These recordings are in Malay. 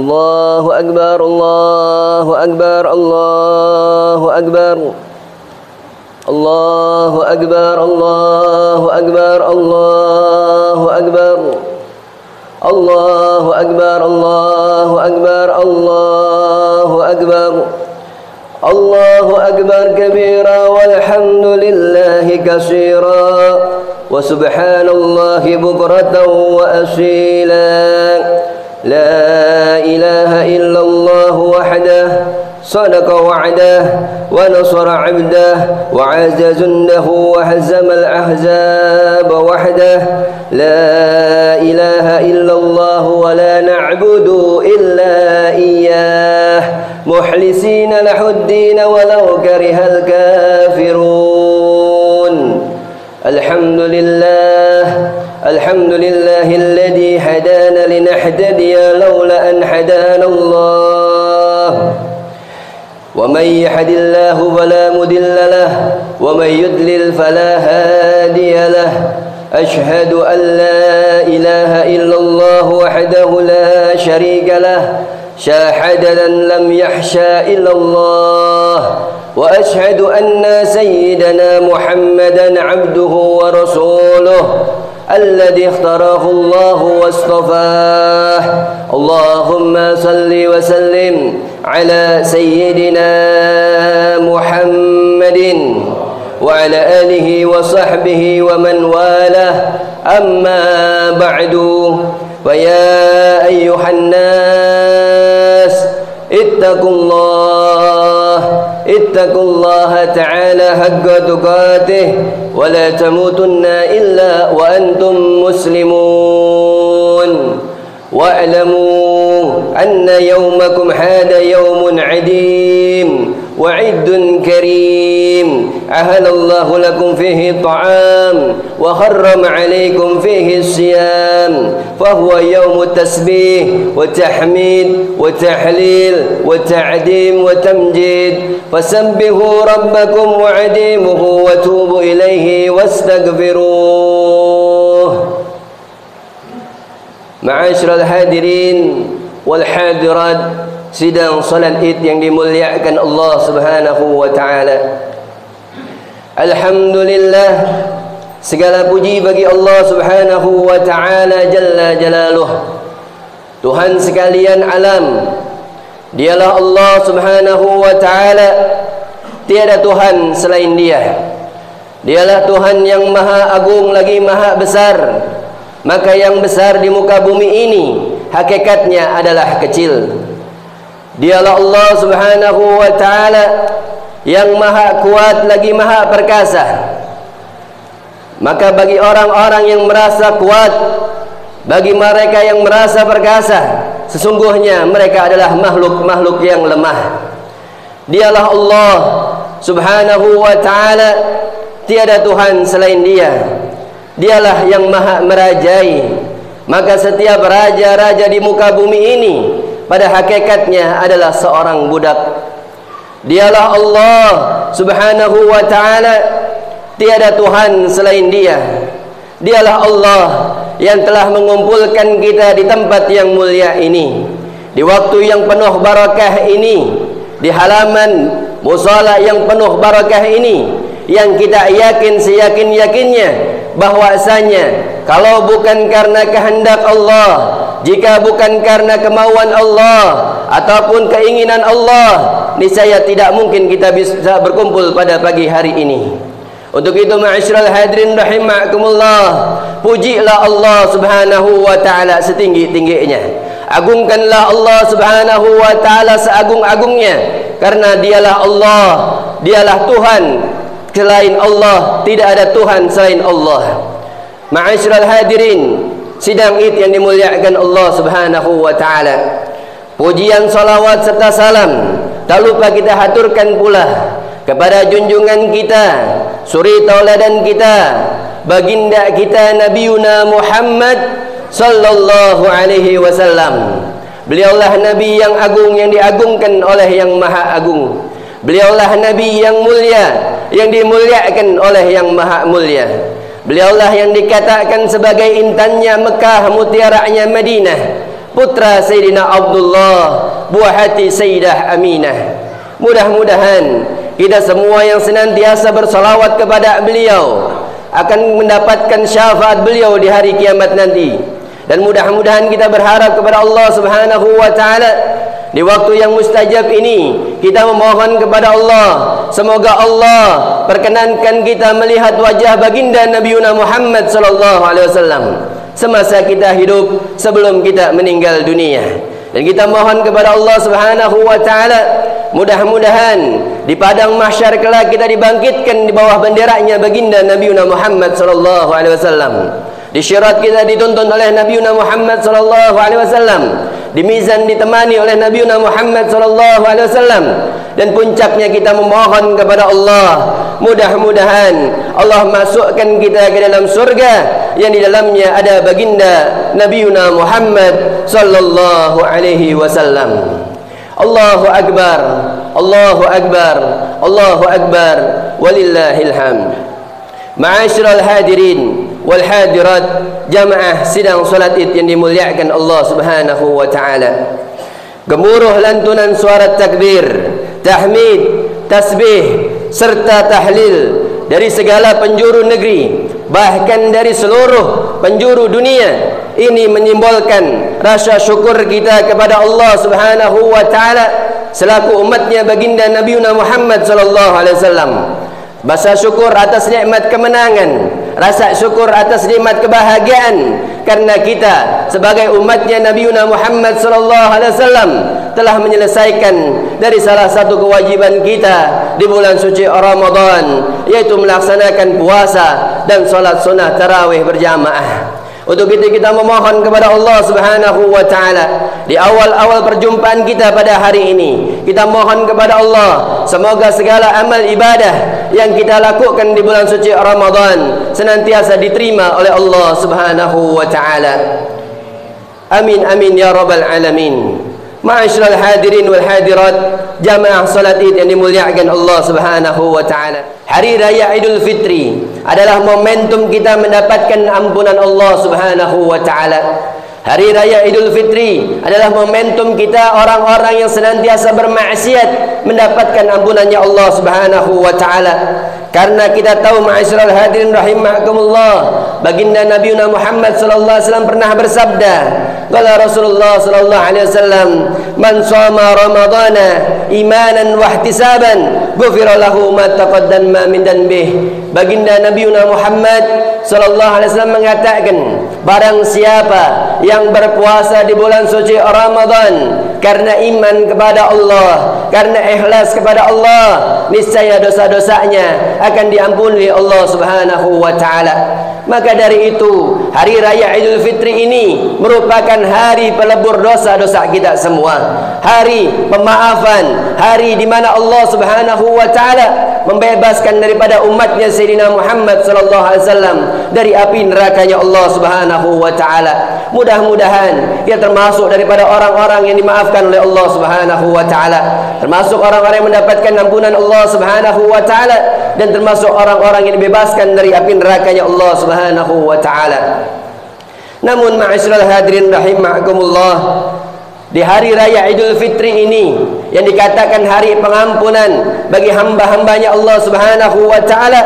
الله أكبر الله أكبر الله أكبر الله أكبر الله أكبر الله أكبر الله أكبر الله أكبر الله أكبر الله أكبر كبيرا والحمد لله كثيرا وسبحان الله بكرة وأصيلا لا إله إلا الله وحده صدق وعده ونصر عبده وعز جنده وهزم الأحزاب وحده لا إله إلا الله ولا نعبد إلا إياه مخلصين له الدين ولو كره الكافرون الحمد لله الذي هدانا لنهتدي لولا أن هدانا الله ومن يهد الله فلا مضل له ومن يضلل فلا هادي له أشهد أن لا إله إلا الله وحده لا شريك له شاهدا لم يخشى إلا الله وأشهد أن سيدنا محمدا عبده ورسوله الذي اختاره الله واصطفاه اللهم صل وسلم على سيدنا محمد وعلى آله وصحبه ومن والاه أما بعد ويا أيها الناس اتقوا الله تعالى حق تقاته ولا تموتن إلا وأنتم مسلمون واعلموا أن يومكم هذا يوم عظيم وعيد كريم أهل الله لكم فيه الطعام وحرم عليكم فيه الصيام فهو يوم التسبيح والتحميد والتحليل والتعظيم والتمجيد فسبحوا ربكم وعظموه وتوبوا إليه واستغفروه. Ma'asyiral hadirin wal hadirat, sidang salat Id yang dimuliakan Allah Subhanahu wa taala. Alhamdulillah, segala puji bagi Allah Subhanahu wa taala jalla jalaluh. Tuhan sekalian alam, dialah Allah Subhanahu wa taala, tiada Tuhan selain Dia. Dialah Tuhan yang maha agung lagi maha besar. Maka yang besar di muka bumi ini hakikatnya adalah kecil. Dialah Allah Subhanahu wa taala yang maha kuat lagi maha perkasa. Maka bagi orang-orang yang merasa kuat, bagi mereka yang merasa perkasa, sesungguhnya mereka adalah makhluk-makhluk yang lemah. Dialah Allah Subhanahu wa taala, tiada Tuhan selain Dia. Dialah yang maha merajai. Maka setiap raja-raja di muka bumi ini pada hakikatnya adalah seorang budak. Dialah Allah Subhanahu wa ta'ala, tiada Tuhan selain Dia. Dialah Allah yang telah mengumpulkan kita di tempat yang mulia ini, di waktu yang penuh barakah ini, di halaman musala yang penuh barakah ini, yang kita yakin seyakin-yakinnya bahwasanya kalau bukan karena kehendak Allah, jika bukan karena kemauan Allah ataupun keinginan Allah, niscaya tidak mungkin kita bisa berkumpul pada pagi hari ini. Untuk itu ma'asyiral hadirin rahimakumullah, pujilah Allah Subhanahu wa taala setinggi-tingginya. Agungkanlah Allah Subhanahu wa taala seagung-agungnya, karena Dialah Allah, Dialah Tuhan. Selain Allah tidak ada Tuhan selain Allah. Ma'asyiral hadirin sidang Id yang dimuliakan Allah Subhanahu wa taala, pujian salawat serta salam tak lupa kita haturkan pula kepada junjungan kita, suri tauladan kita, baginda kita Nabiuna Muhammad sallallahu alaihi wasallam. Beliaulah nabi yang agung, yang diagungkan oleh yang maha agung. Beliaulah nabi yang mulia, yang dimuliakan oleh yang maha mulia. Beliaulah yang dikatakan sebagai intannya Mekah, mutiaranya Madinah. putra Sayyidina Abdullah, buah hati Sayyidah Aminah. Mudah-mudahan kita semua yang senantiasa bersalawat kepada beliau akan mendapatkan syafaat beliau di hari kiamat nanti. Dan mudah-mudahan kita berharap kepada Allah Subhanahu wa taala di waktu yang mustajab ini, kita memohon kepada Allah, semoga Allah perkenankan kita melihat wajah baginda Nabi Muhammad sallallahu alaihi wasallam semasa kita hidup, sebelum kita meninggal dunia. Dan kita mohon kepada Allah Subhanahu wa taala, mudah-mudahan di padang mahsyar kelak kita dibangkitkan di bawah benderanya baginda Nabi Muhammad sallallahu alaihi wasallam. Di syirat kita dituntun oleh Nabi Muhammad sallallahu alaihi wasallam. Di mizan ditemani oleh Nabi Muhammad sallallahu alaihi wasallam. Dan puncaknya kita memohon kepada Allah, mudah-mudahan Allah masukkan kita ke dalam surga yang di dalamnya ada baginda Nabi Muhammad sallallahu alaihi wasallam. Allahu akbar, Allahu akbar, Allahu akbar, walillahil hamd. Ma'asyiral hadirin wal hadirat, jamaah sidang salat Id yang dimuliakan Allah Subhanahu wa taala. Gemuruh lantunan suara takbir, tahmid, tasbih serta tahlil dari segala penjuru negeri, bahkan dari seluruh penjuru dunia, ini menyimbolkan rasa syukur kita kepada Allah Subhanahu wa taala selaku umatnya baginda Nabi Muhammad sallallahu alaihi wasallam. Rasa syukur atas nikmat kemenangan, rasa syukur atas nikmat kebahagiaan, karena kita sebagai umatnya Nabi Muhammad sallallahu alaihi wasallam telah menyelesaikan dari salah satu kewajiban kita di bulan suci Ramadan, yaitu melaksanakan puasa dan salat sunnah tarawih berjamaah. Untuk itu kita memohon kepada Allah Subhanahu wa taala di awal-awal perjumpaan kita pada hari ini, kita mohon kepada Allah semoga segala amal ibadah yang kita lakukan di bulan suci Ramadan senantiasa diterima oleh Allah Subhanahu wa taala. Amin amin ya rabbal alamin. Ma'asyiral hadirin wal hadirat, jamaah salat Id yang dimuliakan Allah Subhanahu wa taala. Hari raya Idul Fitri adalah momentum kita mendapatkan ampunan Allah Subhanahu wa taala. Hari raya Idul Fitri adalah momentum kita orang-orang yang senantiasa bermaksiat mendapatkan ampunannya Allah Subhanahu wa taala. Karena kita tahu ma'asyiral hadirin rahimakumullah, baginda Nabi Muhammad sallallahu alaihi wasallam pernah bersabda, qala Rasulullah sallallahu alaihi wasallam, man shoma ramadhana imanan wa ihtisaban ghufira lahu ma taqaddama min dhanbih. Baginda Nabi Muhammad sallallahu alaihi wasallam mengatakan, barang siapa yang berpuasa di bulan suci Ramadan karena iman kepada Allah, karena ikhlas kepada Allah, niscaya dosa-dosanya akan diampuni Allah Subhanahu wa taala. Maka dari itu, hari raya Idul Fitri ini merupakan hari pelebur dosa-dosa kita semua, hari pemaafan, hari di mana Allah Subhanahu wa taala membebaskan daripada umatnya Sayyidina Muhammad sallallahu alaihi wasallam dari api nerakanya Allah Subhanahu wa taala. Mudah-mudahan kita termasuk daripada orang-orang yang dimaafkan oleh Allah Subhanahu wa taala, termasuk orang-orang yang mendapatkan ampunan Allah Subhanahu wa taala, dan termasuk orang-orang yang dibebaskan dari api nerakanya Allah Subhanahu wa taala. Namun ma'asyiral hadirin rahimakumullah, di hari raya Idul Fitri ini yang dikatakan hari pengampunan bagi hamba-hambanya Allah Subhanahu wa taala,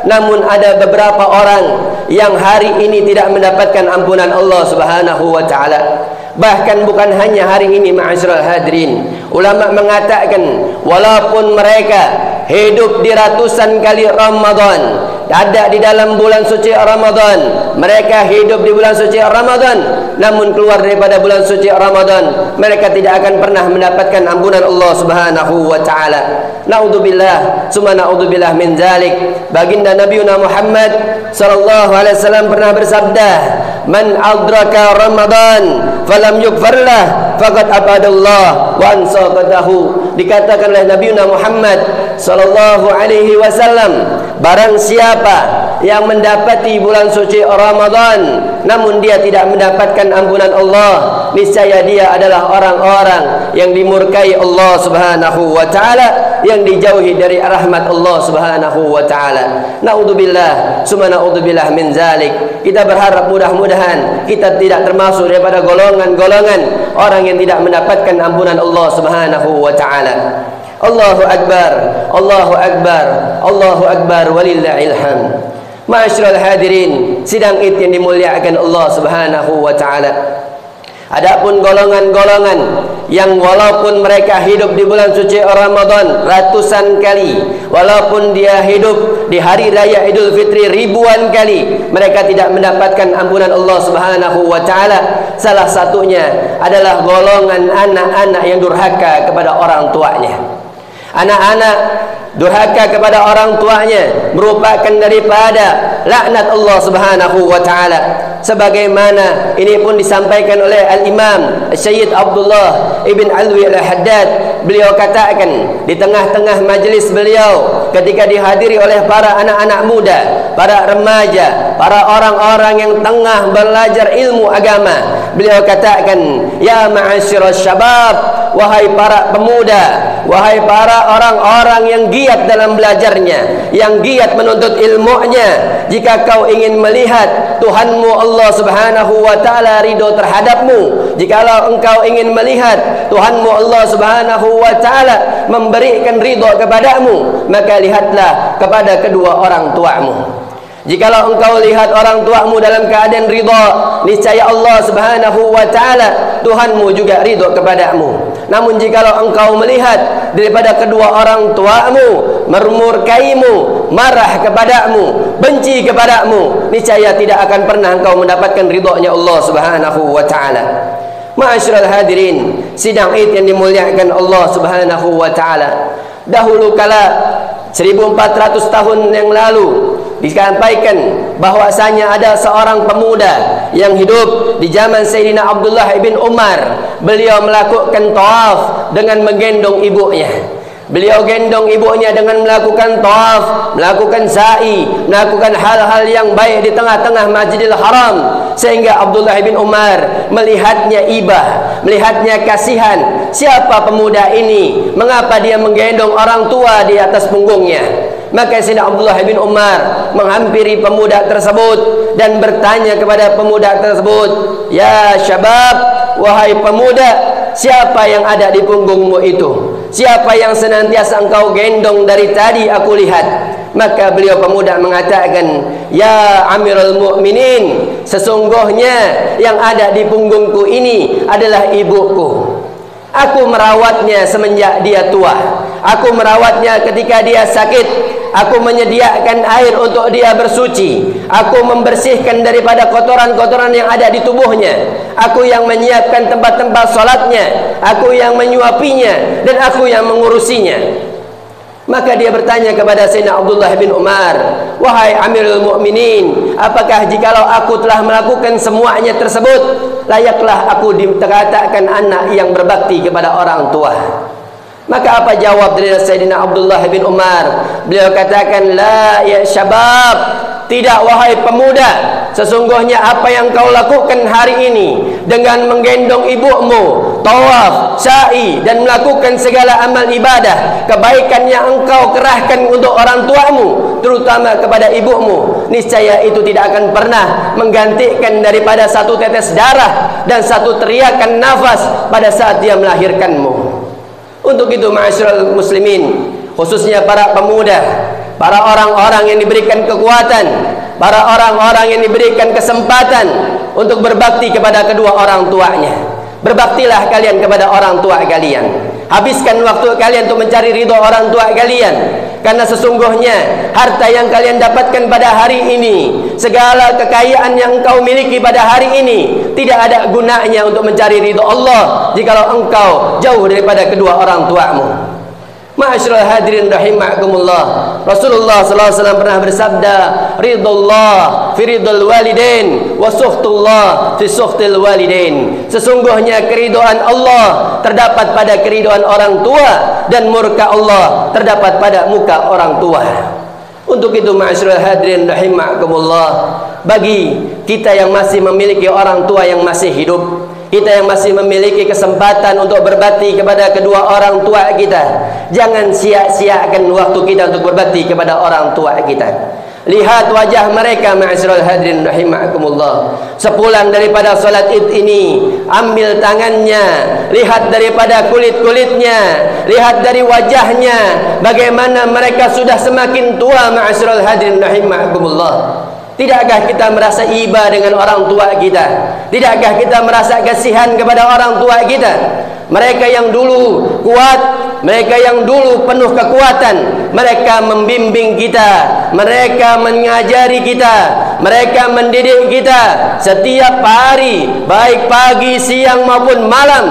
namun ada beberapa orang yang hari ini tidak mendapatkan ampunan Allah Subhanahu wa taala. Bahkan bukan hanya hari ini ma'asyiral hadirin, ulama mengatakan walaupun mereka hidup di ratusan kali Ramadan, ada di dalam bulan suci Ramadan, mereka hidup di bulan suci Ramadan, namun keluar daripada bulan suci Ramadan mereka tidak akan pernah mendapatkan ampunan Allah Subhanahu wa taala. Naudzubillah, summa naudzubillah min zalik. Baginda Nabi Muhammad sallallahu alaihi wasallam pernah bersabda, man adraka Ramadan falam yukfarlah faqad abadallah wa ansaqatahu. Dikatakan oleh Nabi Muhammad sallallahu alaihi wasallam, barang siapa yang mendapati bulan suci Ramadan namun dia tidak mendapatkan ampunan Allah, niscaya dia adalah orang-orang yang dimurkai Allah Subhanahu wa taala, yang dijauhi dari rahmat Allah Subhanahu wa taala. Naudzubillah, summa naudzubillah min zalik. Kita berharap mudah-mudahan kita tidak termasuk daripada golongan-golongan orang yang tidak mendapatkan ampunan Allah Subhanahu wa taala. Allahu akbar, Allahu akbar, Allahu akbar walillahil hamd. Ma'asyiral hadirin, sidang Id yang dimuliakan Allah Subhanahu wa taala. Adapun golongan-golongan yang walaupun mereka hidup di bulan suci Ramadan ratusan kali, walaupun dia hidup di hari raya Idul Fitri ribuan kali, mereka tidak mendapatkan ampunan Allah Subhanahu wa taala. Salah satunya adalah golongan anak-anak yang durhaka kepada orang tuanya. Anak-anak durhaka kepada orang tuanya merupakan daripada laknat Allah Subhanahu wa taala, sebagaimana ini pun disampaikan oleh Al-Imam Syed Abdullah Ibn Alwi Al-Haddad. Beliau katakan di tengah-tengah majlis beliau ketika dihadiri oleh para anak-anak muda, para remaja, para orang-orang yang tengah belajar ilmu agama, beliau katakan, ya ma'asyiral syabab, wahai para pemuda, wahai para orang-orang yang giat dalam belajarnya, yang giat menuntut ilmunya, jika kau ingin melihat Tuhanmu Allah Subhanahu wa taala ridho terhadapmu, jikalau engkau ingin melihat Tuhanmu Allah Subhanahu wa taala memberikan ridho kepadamu, maka lihatlah kepada kedua orang tuamu. Jikalau engkau lihat orang tuamu dalam keadaan ridha, niscaya Allah Subhanahu wa taala Tuhanmu juga ridha kepadamu. Namun jikalau engkau melihat daripada kedua orang tuamu memurkaimu, marah kepadamu, benci kepadamu, niscaya tidak akan pernah engkau mendapatkan ridhonya Allah Subhanahu wa taala. Ma'asyiral hadirin, sidang Id yang dimuliakan Allah Subhanahu wa taala. Dahulu kala 1400 tahun yang lalu disampaikan bahwasanya ada seorang pemuda yang hidup di zaman Sayyidina Abdullah bin Umar. Beliau melakukan tawaf dengan menggendong ibunya. Beliau gendong ibunya dengan melakukan tawaf, melakukan sa'i, melakukan hal-hal yang baik di tengah-tengah Masjidil Haram, sehingga Abdullah bin Umar melihatnya ibah, melihatnya kasihan. Siapa pemuda ini? Mengapa dia menggendong orang tua di atas punggungnya? Maka Sayyidina Abdullah bin Umar menghampiri pemuda tersebut dan bertanya kepada pemuda tersebut, ya syabab, wahai pemuda, siapa yang ada di punggungmu itu? Siapa yang senantiasa engkau gendong dari tadi aku lihat? Maka beliau pemuda mengatakan, ya Amirul Mukminin, sesungguhnya yang ada di punggungku ini adalah ibuku. Aku merawatnya semenjak dia tua. Aku merawatnya ketika dia sakit. Aku menyediakan air untuk dia bersuci. Aku membersihkan daripada kotoran-kotoran yang ada di tubuhnya. Aku yang menyiapkan tempat-tempat sholatnya. Aku yang menyuapinya. Dan aku yang mengurusinya. Maka dia bertanya kepada Sayyidina Abdullah bin Umar, wahai Amirul Mukminin, apakah jikalau aku telah melakukan semuanya tersebut, layaklah aku dikatakan anak yang berbakti kepada orang tua? Maka apa jawab dari Sayyidina Abdullah bin Umar? Beliau katakan, la ya syabab, tidak wahai pemuda, sesungguhnya apa yang kau lakukan hari ini dengan menggendong ibumu, tawaf, sa'i, dan melakukan segala amal ibadah, kebaikan yang engkau kerahkan untuk orang tuamu, terutama kepada ibumu, niscaya itu tidak akan pernah menggantikan daripada satu tetes darah dan satu teriakan nafas pada saat dia melahirkanmu. Untuk itu ma'asyiral muslimin, khususnya para pemuda, para orang-orang yang diberikan kekuatan, para orang-orang yang diberikan kesempatan untuk berbakti kepada kedua orang tuanya, berbaktilah kalian kepada orang tua kalian. Habiskan waktu kalian untuk mencari ridho orang tua kalian, karena sesungguhnya harta yang kalian dapatkan pada hari ini, segala kekayaan yang engkau miliki pada hari ini, tidak ada gunanya untuk mencari ridho Allah jikalau engkau jauh daripada kedua orang tuamu. Ma'asyiral hadirin rahimakumullah, Rasulullah sallallahu alaihi wasallam pernah bersabda, ridullah fi ridul walidain wa sukhtullah fi sukhtil walidain. Sesungguhnya keridhaan Allah terdapat pada keridhaan orang tua, dan murka Allah terdapat pada muka orang tua. Untuk itu ma'asyiral hadirin rahimakumullah, bagi kita yang masih memiliki orang tua yang masih hidup, kita yang masih memiliki kesempatan untuk berbakti kepada kedua orang tua kita, jangan sia-siakan waktu kita untuk berbakti kepada orang tua kita. Lihat wajah mereka ma'asyiral hadirin rahimakumullah. Sepulang daripada salat Id ini, ambil tangannya, lihat daripada kulit-kulitnya, lihat dari wajahnya, bagaimana mereka sudah semakin tua ma'asyiral hadirin rahimakumullah. Tidakkah kita merasa iba dengan orang tua kita? Tidakkah kita merasa kasihan kepada orang tua kita? Mereka yang dulu kuat, mereka yang dulu penuh kekuatan, mereka membimbing kita, mereka mengajari kita, mereka mendidik kita setiap hari, baik pagi, siang maupun malam.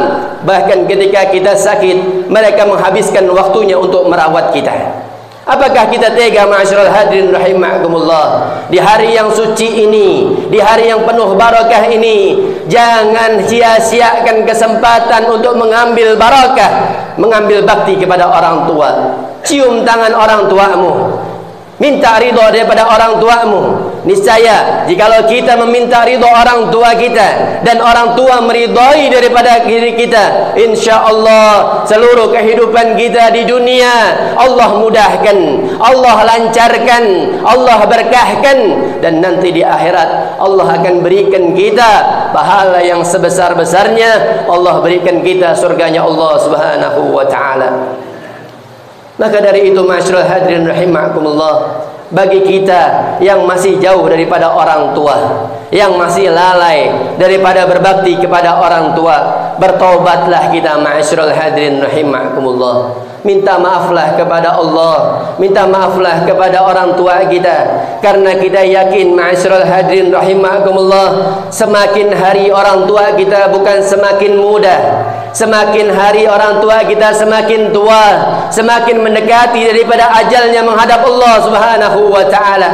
Bahkan ketika kita sakit, mereka menghabiskan waktunya untuk merawat kita. Apakah kita tega ma'asyiral hadirin rahimakumullah, di hari yang suci ini, di hari yang penuh barakah ini, jangan sia-siakan kesempatan untuk mengambil barakah, mengambil bakti kepada orang tua. Cium tangan orang tuamu, minta ridho daripada orang tuamu. Niscaya jikalau kita meminta ridho orang tua kita dan orang tua meridhai daripada diri kita, insyaallah seluruh kehidupan kita di dunia Allah mudahkan, Allah lancarkan, Allah berkahkan, dan nanti di akhirat Allah akan berikan kita pahala yang sebesar-besarnya. Allah berikan kita surganya Allah Subhanahu wa taala. Maka dari itu ma'asyiral hadirin rahimakumullah, bagi kita yang masih jauh daripada orang tua, yang masih lalai daripada berbakti kepada orang tua, bertaubatlah kita ma'asyiral hadirin rahimakumullah. Minta maaflah kepada Allah, minta maaflah kepada orang tua kita, karena kita yakin ma'asyiral hadirin rahimakumullah, semakin hari orang tua kita bukan semakin muda, semakin hari orang tua kita semakin tua, semakin mendekati daripada ajalnya menghadap Allah Subhanahu wa taala.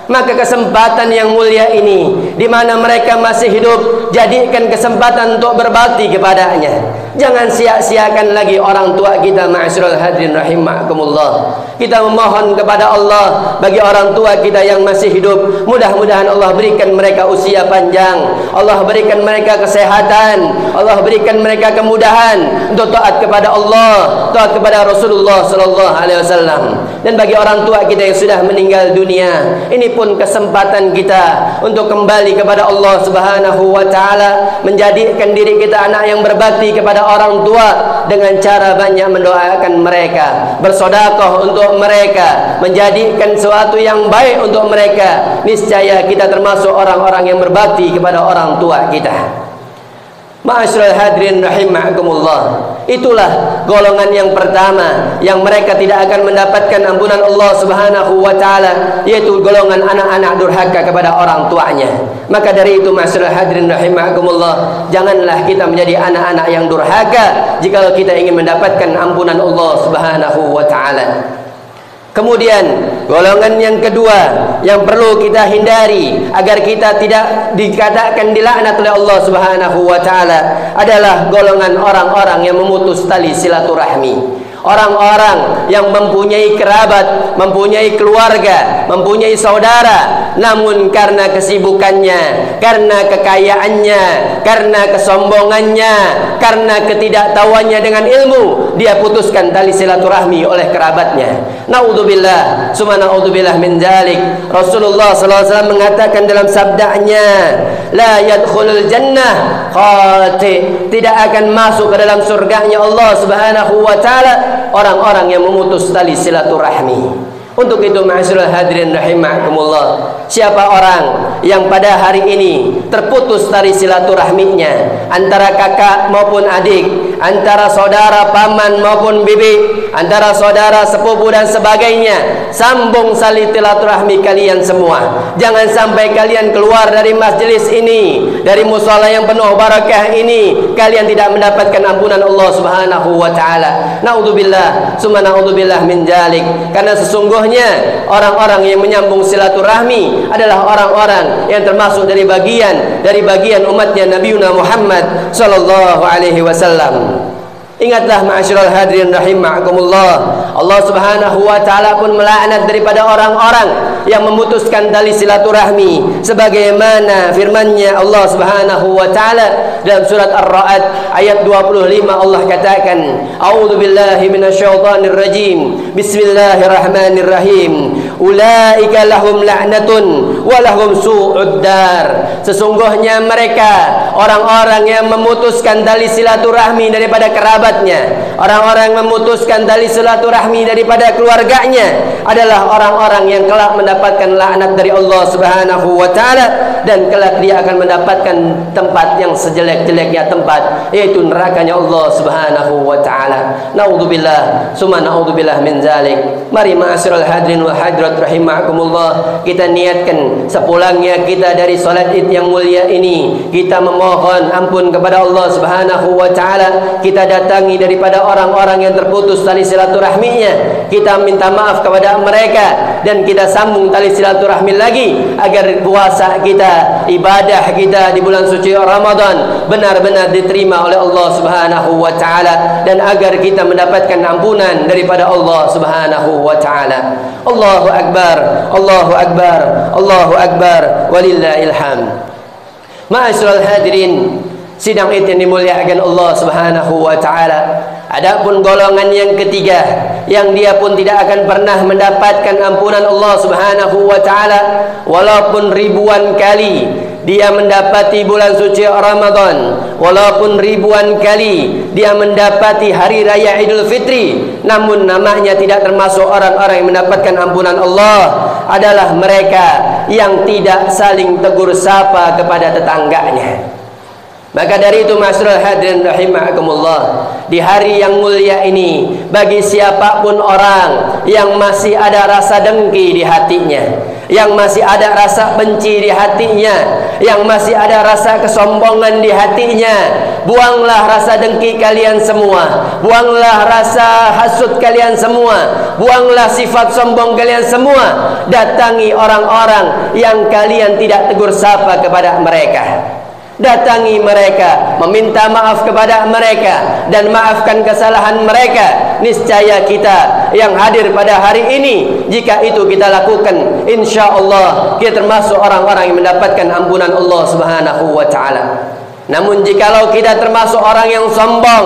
Maka kesempatan yang mulia ini, di mana mereka masih hidup, jadikan kesempatan untuk berbakti kepadanya. Jangan sia-siakan lagi orang tua kita ma'asyiral hadirin rahimakumullah. Kita memohon kepada Allah bagi orang tua kita yang masih hidup, mudah-mudahan Allah berikan mereka usia panjang, Allah berikan mereka kesehatan, Allah berikan mereka kemudahan untuk taat kepada Allah, taat kepada Rasulullah sallallahu alaihi wasallam. Dan bagi orang tua kita yang sudah meninggal dunia, ini pun kesempatan kita untuk kembali kepada Allah Subhanahu wa taala, menjadikan diri kita anak yang berbakti kepada orang tua dengan cara banyak mendoakan mereka, bersedekah untuk mereka, menjadikan sesuatu yang baik untuk mereka. Niscaya kita termasuk orang-orang yang berbakti kepada orang tua kita. Ma'asyiral hadirin rahimakumullah, itulah golongan yang pertama yang mereka tidak akan mendapatkan ampunan Allah Subhanahu wa taala, yaitu golongan anak-anak durhaka kepada orang tuanya. Maka dari itu ma'asyiral hadirin rahimakumullah, janganlah kita menjadi anak-anak yang durhaka jikalau kita ingin mendapatkan ampunan Allah Subhanahu wa taala. Kemudian golongan yang kedua yang perlu kita hindari agar kita tidak dikatakan dilaknat oleh Allah Subhanahu wa taala adalah golongan orang-orang yang memutus tali silaturahmi. Orang-orang yang mempunyai kerabat, mempunyai keluarga, mempunyai saudara, namun karena kesibukannya, karena kekayaannya, karena kesombongannya, karena ketidaktahuannya dengan ilmu, dia putuskan tali silaturahmi oleh kerabatnya. Naudzubillah, summa naudzubillah min dzalik. Rasulullah sallallahu alaihi wasallam mengatakan dalam sabdanya, la yadkhulul jannah khati, tidak akan masuk ke dalam surganya Allah Subhanahu wa taala orang-orang yang memutus tali silaturahmi. Untuk itu ma'asyiral hadirin rahimakumullah, siapa orang yang pada hari ini terputus tali silaturahminya, antara kakak maupun adik, antara saudara paman maupun bibi, antara saudara sepupu dan sebagainya, sambung tali silaturahmi kalian semua. Jangan sampai kalian keluar dari majelis ini, dari musala yang penuh barakah ini, kalian tidak mendapatkan ampunan Allah Subhanahu wa taala. Naudzubillah, summa naudzubillah min dzalik. Karena sesungguhnya orang-orang yang menyambung silaturahmi adalah orang-orang yang termasuk dari bagian umatnya Nabiuna Muhammad sallallahu alaihi wasallam. Ingatlah ma'asyiral hadirin rahimakumullah, Allah Subhanahu wa taala pun melaknat daripada orang-orang yang memutuskan tali silaturahmi, sebagaimana firman-Nya Allah Subhanahu wa taala dalam surat Ar-Ra'd ayat 25. Allah katakan, a'udzubillahi minasyaitonir rajim, bismillahirrahmanirrahim, ulaika lahum la'natun wa lahum su'ud dar. Sesungguhnya mereka orang-orang yang memutuskan tali silaturahmi daripada kerabatnya, orang-orang yang memutuskan tali silaturahmi daripada keluarganya adalah orang-orang yang kelak mendapatkan laknat dari Allah Subhanahu wa taala, dan kelak dia akan mendapatkan tempat yang sejelek-jeleknya tempat, yaitu nerakanya Allah Subhanahu wa taala. Naudzubillah, summa naudzubillah min zalik. Mari ma'asyiral hadirin wal hadirat rahimakumullah, kita niatkan sepulangnya kita dari salat Id yang mulia ini, kita memohon ampun kepada Allah Subhanahu wa taala. Kita datangi daripada orang-orang yang terputus tali silaturahminya, kita minta maaf kepada mereka, dan kita sambung tali silaturahmi lagi agar puasa kita, ibadah kita di bulan suci Ramadan benar-benar diterima oleh Allah Subhanahu wa taala, dan agar kita mendapatkan ampunan daripada Allah Subhanahu wa taala. Allahu akbar, Allahu akbar, Allahu akbar, walillahil hamd. Ma'asyiral hadirin, sidang Id yang dimuliakan Allah Subhanahu wa taala, adapun golongan yang ketiga yang dia pun tidak akan pernah mendapatkan ampunan Allah Subhanahu wa taala walaupun ribuan kali dia mendapati bulan suci Ramadan, walaupun ribuan kali dia mendapati hari raya Idul Fitri, namun namanya tidak termasuk orang-orang yang mendapatkan ampunan Allah, adalah mereka yang tidak saling tegur sapa kepada tetangganya. Maka dari itu ma'asyiral hadirin rahimakumullah, di hari yang mulia ini, bagi siapapun orang yang masih ada rasa dengki di hatinya, yang masih ada rasa benci di hatinya, yang masih ada rasa kesombongan di hatinya, buanglah rasa dengki kalian semua, buanglah rasa hasud kalian semua, buanglah sifat sombong kalian semua. Datangi orang-orang yang kalian tidak tegur sapa kepada mereka, datangi mereka, meminta maaf kepada mereka, dan maafkan kesalahan mereka. Niscaya kita yang hadir pada hari ini, jika itu kita lakukan, insya Allah kita termasuk orang-orang yang mendapatkan ampunan Allah Subhanahu wa taala. Namun jikalau kita termasuk orang yang sombong,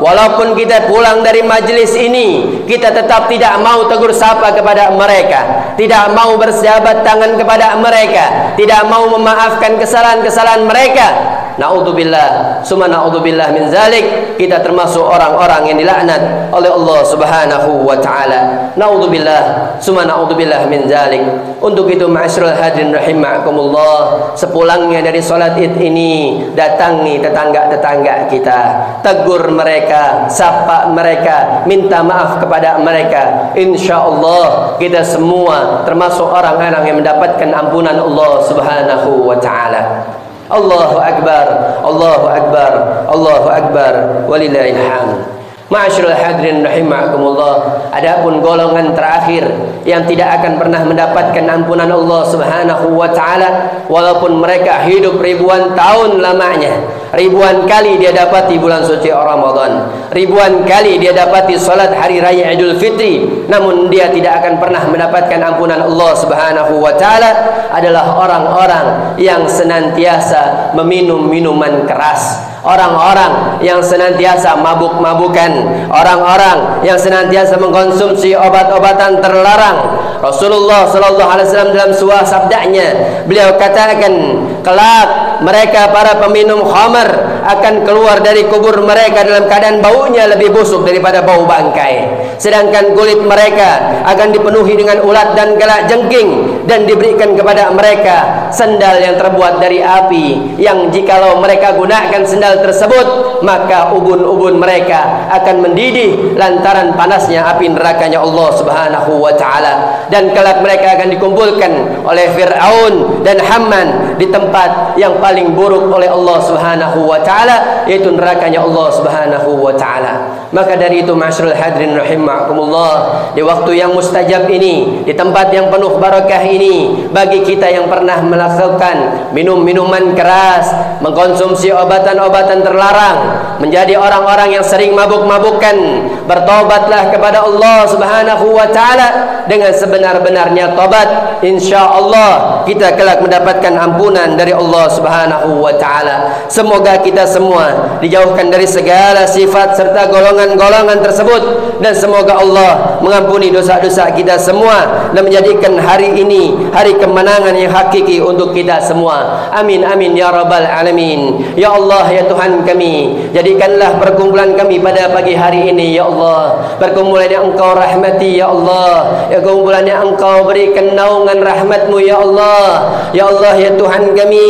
walaupun kita pulang dari majlis ini, kita tetap tidak mau tegur sapa kepada mereka, tidak mau bersahabat tangan kepada mereka, tidak mau memaafkan kesalahan-kesalahan mereka, naudzubillah, summa naudzubillah min zalik, kita termasuk orang-orang yang dilaknat oleh Allah Subhanahu wa taala. Naudzubillah, summa naudzubillah min zalik. Untuk itu ma'asyiral hadirin rahimakumullah, sepulangnya dari salat Id ini, datangi tetangga-tetangga kita, tegur mereka, sapa mereka, minta maaf kepada mereka. Insyaallah kita semua termasuk orang-orang yang mendapatkan ampunan Allah Subhanahu wa taala. Allahu akbar, Allahu akbar, Allahu akbar, walillahil hamd. Ma'asyiral hadirin rahimakumullah, adapun golongan terakhir yang tidak akan pernah mendapatkan ampunan Allah Subhanahu wa taala walaupun mereka hidup ribuan tahun lamanya, ribuan kali dia dapati bulan suci Ramadan, ribuan kali dia dapati salat hari raya Idul Fitri, namun dia tidak akan pernah mendapatkan ampunan Allah Subhanahu wa taala, adalah orang-orang yang senantiasa meminum minuman keras, orang-orang yang senantiasa mabuk-mabukan, orang-orang yang senantiasa mengkonsumsi obat-obatan terlarang. Rasulullah sallallahu alaihi wasallam dalam sebuah sabdanya, beliau katakan, kelak mereka para peminum khamar akan keluar dari kubur mereka dalam keadaan baunya lebih busuk daripada bau bangkai, sedangkan kulit mereka akan dipenuhi dengan ulat dan galak jengking, dan diberikan kepada mereka sendal yang terbuat dari api, yang jikalau mereka gunakan sendal tersebut, maka ubun-ubun mereka akan mendidih lantaran panasnya api nerakanya Allah Subhanahu wa taala. dan kelak mereka akan dikumpulkan oleh Fir'aun dan Haman di tempat yang paling buruk oleh Allah Subhanahu wa taala, yaitu nerakanya Allah Subhanahu wa taala. Maka dari itu ma'asyiral hadirin rahimakumullah, di waktu yang mustajab ini, di tempat yang penuh barakah ini, bagi kita yang pernah melakukan minum-minuman keras, mengkonsumsi obatan-obatan terlarang, menjadi orang-orang yang sering mabuk-mabukan, bertobatlah kepada Allah Subhanahu wa taala dengan sebenar-benarnya tobat. Insyaallah kita kelak mendapatkan ampunan dari Allah Subhanahu wa taala. Semoga kita semua dijauhkan dari segala sifat serta golongan-golongan tersebut, dan semoga Allah mengampuni dosa-dosa kita semua dan menjadikan hari ini hari kemenangan yang hakiki untuk kita semua. Amin amin ya rabbal alamin. Ya Allah ya Tuhan kami, jadikanlah perkumpulan kami pada pagi hari ini ya Allah perkumpulan yang Engkau rahmati ya Allah, ya kumpulan yang Engkau berikan naungan rahmat-Mu ya Allah. Ya Allah ya Tuhan kami,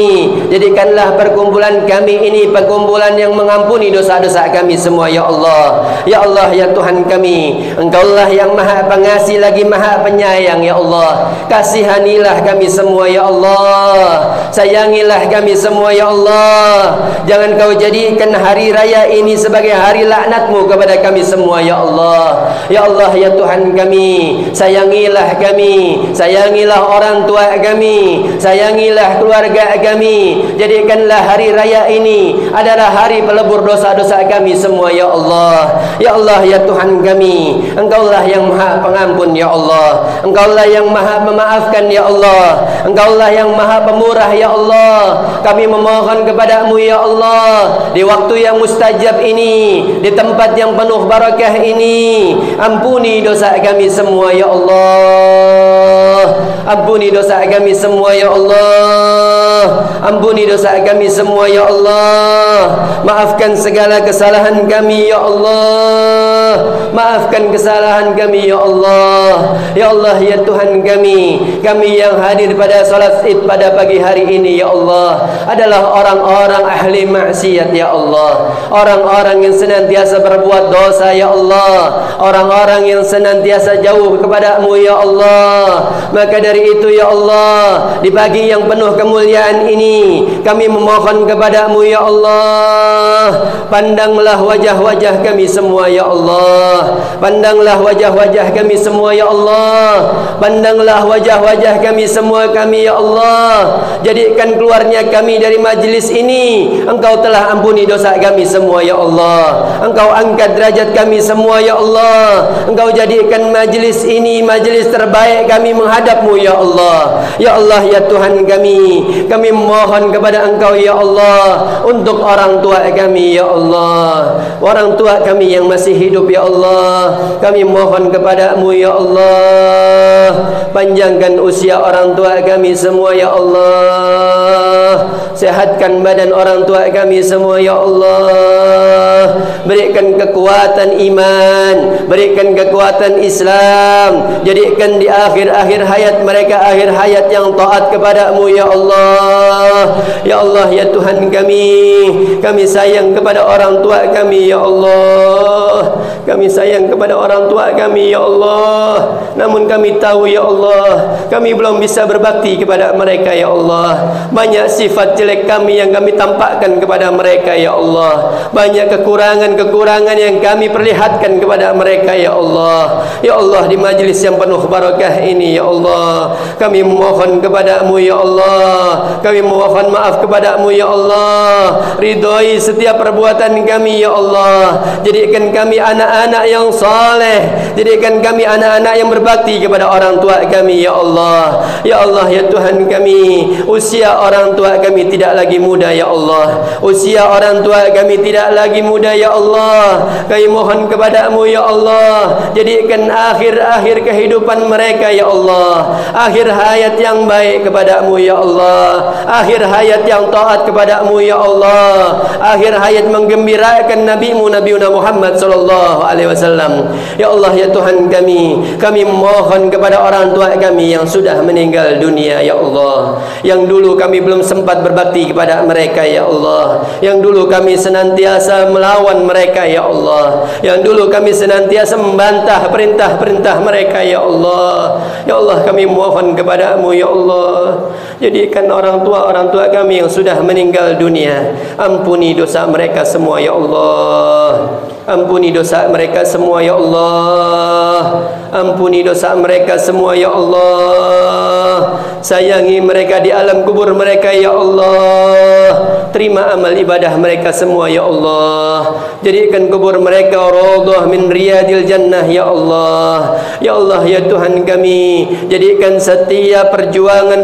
jadikanlah perkumpulan kami ini perkumpulan yang mengampuni dosa-dosa kami semua ya Allah. Ya Allah ya Tuhan kami, Engkaulah yang maha pengasih lagi maha penyayang ya Allah. Kasihanilah kami semua ya Allah, sayangilah kami semua ya Allah. Jangan Kau jadikan hari raya ini sebagai hari laknat-Mu kepada kami semua ya Allah. Ya Allah ya Tuhan kami, sayangilah kami, sayangilah orang tua kami, sayangilah keluarga kami. Jadikanlah hari raya ini adalah hari pelebur dosa-dosa kami semua ya Allah. Ya Allah ya Tuhan kami, Engkaulah yang maha pengampun ya Allah, Engkaulah yang maha memaafkan ya Allah, Engkaulah yang maha pemurah ya Allah. Kami memohon kepada-Mu ya Allah, di waktu yang mustajab ini, di tempat yang penuh barakah ini, ampuni dosa kami semua ya Allah. Ampuni dosa kami semua ya Allah. Ampuni dosa kami semua ya Allah. Maafkan segala kesalahan kami ya Allah. Maafkan kesalahan kami ya Allah. Ya Allah ya Tuhan kami yang hadir pada salat Id pada pagi hari ini ya Allah adalah orang-orang ahli maksiat ya Allah, orang-orang yang senantiasa berbuat dosa ya Allah, orang-orang yang senantiasa jauh kepada-Mu ya Allah. Maka dari itu ya Allah, di pagi yang penuh kemuliaan ini kami memohon kepada-Mu ya Allah, pandanglah wajah-wajah kami semua ya Allah, pandanglah wajah-wajah kami semua ya Allah, pandanglah wajah-wajah kami semua kami ya Allah. Jadikan keluarnya kami dari majlis ini, Engkau telah ampuni dosa kami semua ya Allah, Engkau angkat derajat kami semua ya Allah, Engkau jadikan majlis ini majlis terbaik kami menghadap-Mu ya Allah. Ya Allah ya Tuhan kami mohon kepada Engkau ya Allah untuk orang tua kami ya Allah, orang tua kami yang masih hidup ya Allah, kami mohon kepada-Mu ya Allah, panjangkan usia orang tua kami semua ya Allah, sehatkan badan orang tua kami semua ya Allah, berikan kekuatan iman, berikan kekuatan Islam, jadikan di akhir-akhir hayat mereka akhir hayat yang taat kepada-Mu ya Allah. Ya Allah ya Tuhan kami sayang kepada orang tua kami ya Allah, kami sayang kepada orang tua kami ya Allah, namun kami tahu ya Allah kami belum bisa berbakti kepada mereka ya Allah. Banyak sifat jelek kami yang kami tampakkan kepada mereka ya Allah, banyak kekurangan-kekurangan yang kami perlihatkan kepada mereka ya Allah. Ya Allah di majlis yang penuh barakah ini ya Allah, kami memohon kepada-Mu ya Allah, kami memohon maaf kepada-Mu ya Allah, ridhoi setiap perbuatan kami ya Allah. Jadikan kami anak-anak yang saleh, jadikan kami anak-anak yang berbakti kepada orang tua kami ya Allah. Ya Allah ya Tuhan kami, usia orang tua kami tidak lagi muda ya Allah, usia orang tua kami tidak lagi muda ya Allah. Kami mohon kepada-Mu ya Allah, jadikan akhir-akhir kehidupan mereka ya Allah akhir hayat yang baik kepada-Mu ya Allah, akhir hayat yang taat kepada-Mu ya Allah, akhir hayat menggembirakan Nabi-Mu Nabi Muhammad sallallahu alaihi wasallam. Ya Allah ya Tuhan kami mohon kepada orang tua kami yang sudah meninggal dunia ya Allah, yang dulu kami belum sempat berbakti kepada mereka ya Allah, yang dulu kami senantiasa melawan mereka ya Allah, yang dulu kami senantiasa membantah perintah-perintah mereka ya Allah. Ya Allah kami mohon kepadamu ya Allah, jadikan orang tua kami yang sudah meninggal dunia, ampuni dosa mereka semua ya Allah. Ampuni dosa mereka semua ya Allah. Ampuni dosa mereka semua ya Allah. Sayangi mereka di alam kubur mereka ya Allah. Terima amal ibadah mereka semua ya Allah. Jadikan kubur mereka raudhah min riyadil jannah ya Allah. Ya Allah ya Tuhan kami, jadikan setiap perjuangan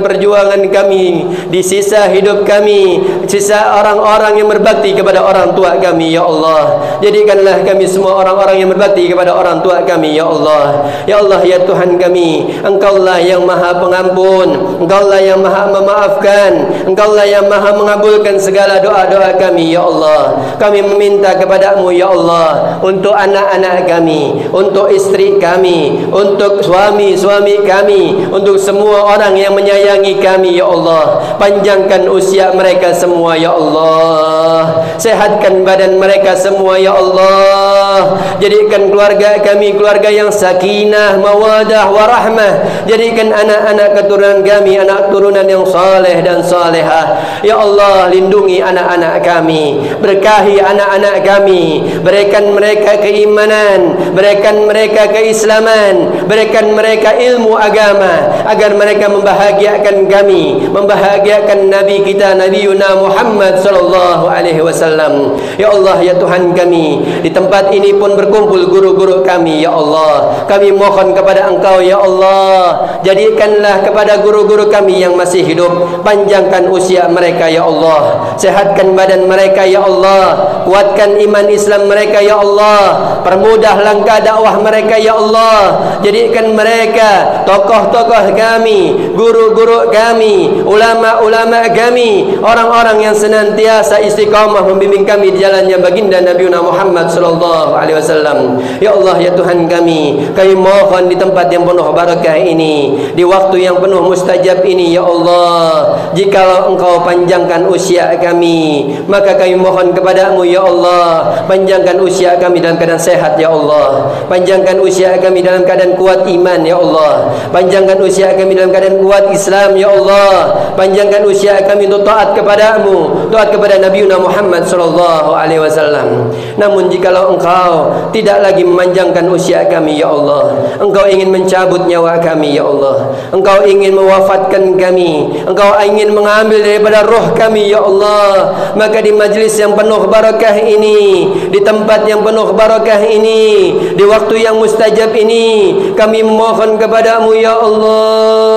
kami di sisa hidup kami, sisa orang-orang yang berbakti kepada orang tua kami ya Allah. Jadikanlah kami semua orang-orang yang berbakti kepada orang tua kami ya Allah. Ya Allah ya Tuhan kami, Engkaulah yang Maha Pengampun, Engkaulah yang Maha Memaafkan, Engkaulah yang Maha mengabulkan segala doa-doa kami ya Allah. Kami meminta kepadamu ya Allah, untuk anak-anak kami, untuk istri kami, untuk suami-suami kami, untuk semua orang yang menyayangi kami ya Allah. Panjangkan usia mereka semua ya Allah. Sehatkan badan mereka semua ya Allah. Jadikan keluarga kami keluarga yang sakinah, mawadah, warahmah. Jadikan anak-anak keturunan kami anak turunan yang saleh dan salehah. Ya Allah, lindungi anak-anak kami, berkahi anak-anak kami, berikan mereka keimanan, berikan mereka keislaman, berikan mereka ilmu agama, agar mereka membahagiakan kami, membahagiakan Nabi kita Nabi Muhammad sallallahu alaihi wasallam. Ya Allah ya Tuhan kami, di tempat ini pun berkumpul guru-guru kami ya Allah. Kami mohon kepada Engkau ya Allah, jadikanlah kepada guru-guru kami yang masih hidup, panjangkan usia mereka ya Allah, sehatkan badan mereka ya Allah, kuatkan iman Islam mereka ya Allah, permudah langkah dakwah mereka ya Allah. Jadikan mereka tokoh-tokoh kami, guru-guru kami, ulama-ulama kami, orang-orang yang senantiasa istiqamah membimbing kami di jalannya baginda Nabi Muhammad sallallahu alaihi wasallam. Ya Allah ya Tuhan kami mohon di tempat yang penuh barakah ini, di waktu yang penuh mustajab ini ya Allah, jikalau Engkau panjangkan usia kami, maka kami mohon kepadamu ya Allah, panjangkan usia kami dalam keadaan sehat ya Allah, panjangkan usia kami dalam keadaan kuat iman ya Allah, panjangkan usia kami dalam keadaan kuat Islam ya Allah, panjangkan usia kami untuk taat kepadamu, taat kepada Nabi Muhammad sallallahu alaihi wasallam. Namun jikalau Engkau tidak lagi memanjangkan usia kami ya Allah, Engkau ingin mencabut nyawa kami ya Allah, Engkau ingin mewafatkan kami, Engkau ingin mengambil daripada roh kami ya Allah, maka di majlis yang penuh barakah ini, di tempat yang penuh barakah ini, di waktu yang mustajab ini, kami mohon kepadamu ya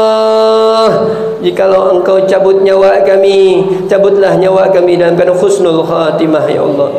Allah, jikalau Engkau cabut nyawa kami, cabutlah nyawa kami dalam keadaan husnul khatimah ya Allah.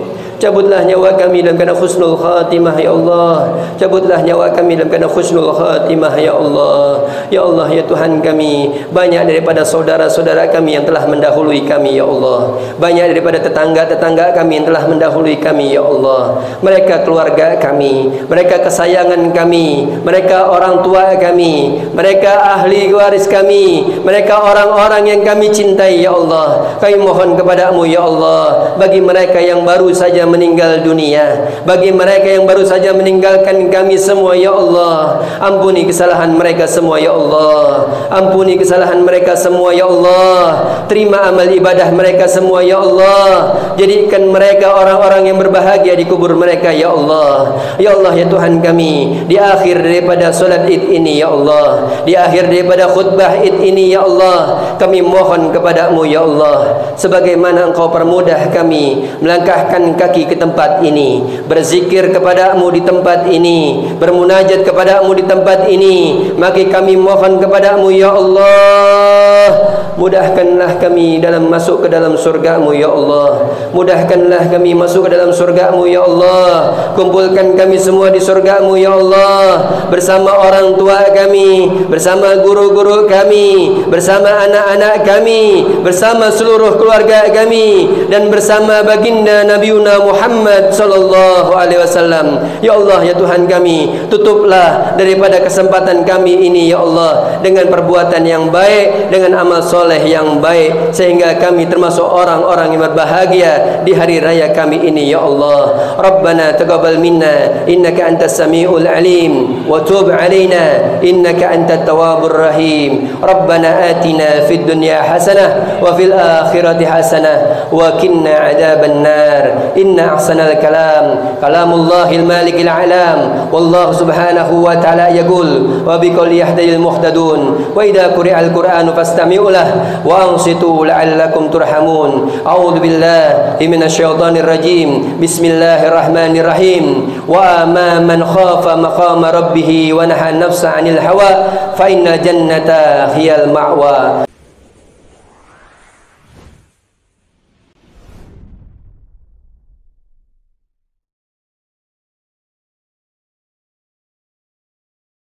Cabutlah nyawa kami dalam keadaan husnul khatimah ya Allah. Cabutlah nyawa kami dalam keadaan husnul khatimah ya Allah. Ya Allah ya Tuhan kami, banyak daripada saudara-saudara kami yang telah mendahului kami ya Allah, banyak daripada tetangga-tetangga kami yang telah mendahului kami ya Allah. Mereka keluarga kami, mereka kesayangan kami, mereka orang tua kami, mereka ahli waris kami, mereka orang-orang yang kami cintai ya Allah. Kami mohon kepadamu ya Allah, bagi mereka yang baru saja meninggal dunia, bagi mereka yang baru saja meninggalkan kami semua ya Allah, ampuni kesalahan mereka semua ya Allah, ampuni kesalahan mereka semua ya Allah, terima amal ibadah mereka semua ya Allah, jadikan mereka orang-orang yang berbahagia di kubur mereka ya Allah. Ya Allah ya Tuhan kami, di akhir daripada solat Id ini ya Allah, di akhir daripada khutbah Id ini ya Allah, kami mohon kepadamu ya Allah, sebagaimana Engkau permudah kami melangkahkan kaki ke tempat ini, berzikir kepadamu di tempat ini, bermunajat kepadamu di tempat ini, maka kami mohon kepadamu ya Allah, mudahkanlah kami dalam masuk ke dalam surgamu ya Allah, mudahkanlah kami masuk ke dalam surgamu ya Allah, kumpulkan kami semua di surgamu ya Allah, bersama orang tua kami, bersama guru-guru kami, bersama anak-anak kami, bersama seluruh keluarga kami, dan bersama baginda Nabi Muhammad sallallahu alaihi wasallam. Ya Allah, ya Tuhan kami, tutuplah daripada kesempatan kami ini ya Allah dengan perbuatan yang baik, dengan amal soleh yang baik, sehingga kami termasuk orang-orang yang berbahagia di hari raya kami ini ya Allah. Rabbana taqabbal minna innaka antas samiul alim wa tub alaina innaka antat tawwabur rahim. Rabbana atina fid dunya hasanah wa fil akhirati hasanah wa qina adzaban nar. Inna ahsanal kalam kalamullahil malikil alam. Wallahu subhanahu wa ta'ala yaqul wa biqouli yahdil muhtadun wa idza quri'al qur'anu fastami'u lahu wa ansitu la'allakum turhamun. A'udzu billahi minasy syaithanir rajim. Bismillahirrahmanirrahim. Wa amma man khafa maqama rabbih wa nahaa nafsa 'anil hawa fa inna jannata hiyal ma'wa.